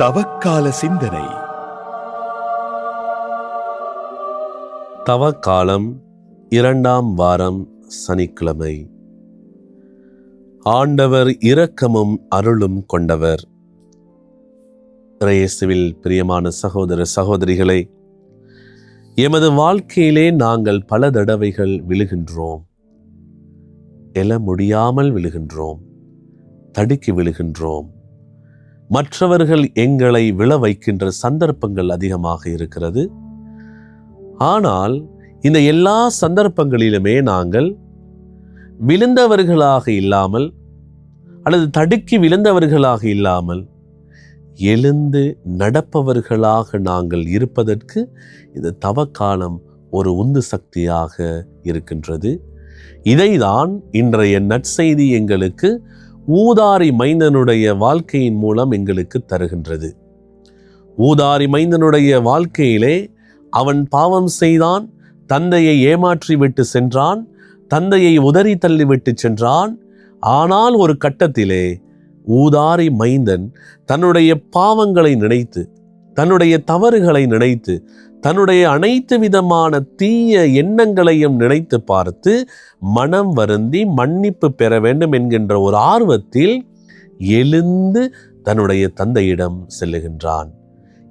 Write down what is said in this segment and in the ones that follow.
தவக்கால சிந்தனை. தவக்காலம் 2ஆம் வாரம் சனிக்கிழமை. ஆண்டவர் இரக்கமும் அருளும் கொண்டவர். இயேசுவில் பிரியமான சகோதர சகோதரிகளே, எமது வாழ்க்கையிலே நாங்கள் பல தடவைகள் விழுகின்றோம். எழ முடியாமல் விழுகின்றோம், தடுக்கி விழுகின்றோம். மற்றவர்கள் எங்களை விழ வைக்கின்ற சந்தர்ப்பங்கள் அதிகமாக இருக்கிறது. ஆனால் இந்த எல்லா சந்தர்ப்பங்களிலுமே நாங்கள் விழுந்தவர்களாக இல்லாமல் அல்லது தடுக்கி விழுந்தவர்களாக இல்லாமல் எழுந்து நடப்பவர்களாக நாங்கள் இருப்பதற்கு இந்த தவக்காலம் ஒரு உந்து சக்தியாக இருக்கின்றது. இதைதான் இன்றைய நற்செய்தி எங்களுக்கு ஊதாரி மைந்தனுடைய வாழ்க்கையின் மூலம் எங்களுக்கு தருகின்றது. ஊதாரி மைந்தனுடைய வாழ்க்கையிலே அவன் பாவம் செய்தான், தந்தையை ஏமாற்றி விட்டு சென்றான், தந்தையை உதறி தள்ளிவிட்டு சென்றான். ஆனால் ஒரு கட்டத்திலே ஊதாரி மைந்தன் தன்னுடைய பாவங்களை நினைத்து, தன்னுடைய தவறுகளை நினைத்து, தன்னுடைய அனைத்து விதமான தீய எண்ணங்களையும் நினைத்து பார்த்து மனம் வருந்தி மன்னிப்பு பெற வேண்டும் என்கின்ற ஒரு ஆர்வத்தில் எழுந்து தன்னுடைய தந்தையிடம் செல்லுகின்றான்.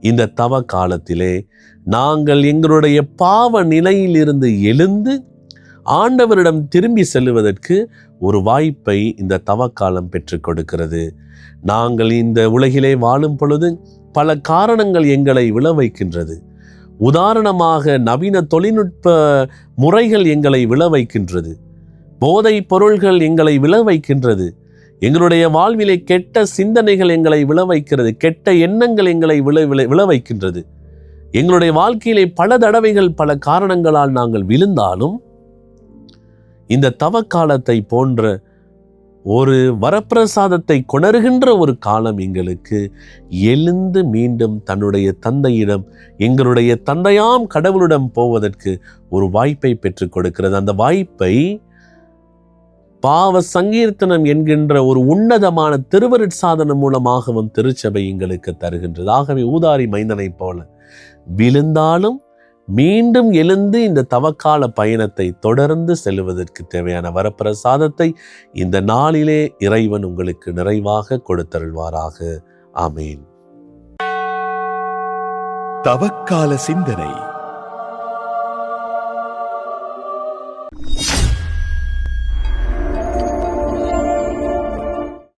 இந்த தவ காலத்திலே நாங்கள் எங்களுடைய பாவ நிலையிலிருந்து எழுந்து ஆண்டவரிடம் திரும்பி செல்லுவதற்கு ஒரு வாய்ப்பை இந்த தவக்காலம் பெற்றுக் கொடுக்கிறது. நாங்கள் இந்த உலகிலே வாழும் பொழுது பல காரணங்கள் எங்களை விழ வைக்கின்றது. உதாரணமாக நவீன தொழில்நுட்ப முறைகள் எங்களை விழ வைக்கின்றது, போதை பொருள்கள் எங்களை விழ வைக்கின்றது, எங்களுடைய வாழ்விலே கெட்ட சிந்தனைகள் எங்களை விழ வைக்கிறது, கெட்ட எண்ணங்கள் எங்களை விழ வைக்கின்றது. எங்களுடைய வாழ்க்கையிலே பல தடவைகள் பல காரணங்களால் நாங்கள் விழுந்தாலும் இந்த தவக்காலத்தை போன்ற ஒரு வரப்பிரசாதத்தை கொணர்கின்ற ஒரு காலம் எங்களுக்கு எழுந்து மீண்டும் தன்னுடைய தந்தையிடம், எங்களுடைய தந்தையாம் கடவுளிடம் போவதற்கு ஒரு வாய்ப்பை பெற்றுக் கொடுக்கிறது. அந்த வாய்ப்பை பாவ சங்கீர்த்தனம் என்கின்ற ஒரு உன்னதமான திருவருட்சாதனம் மூலமாகவும் திருச்சபை எங்களுக்கு தருகின்றது. ஆகவே ஊதாரி மைந்தனைப் போல விழுந்தாலும் மீண்டும் எழுந்து இந்த தவக்கால பயணத்தை தொடர்ந்து செல்வதற்கு தேவையான வரப்பிரசாதத்தை இந்த நாளிலே இறைவன் உங்களுக்கு நிறைவாக கொடுத்தருள்வாராக. ஆமேன். தவக்கால சிந்தனை.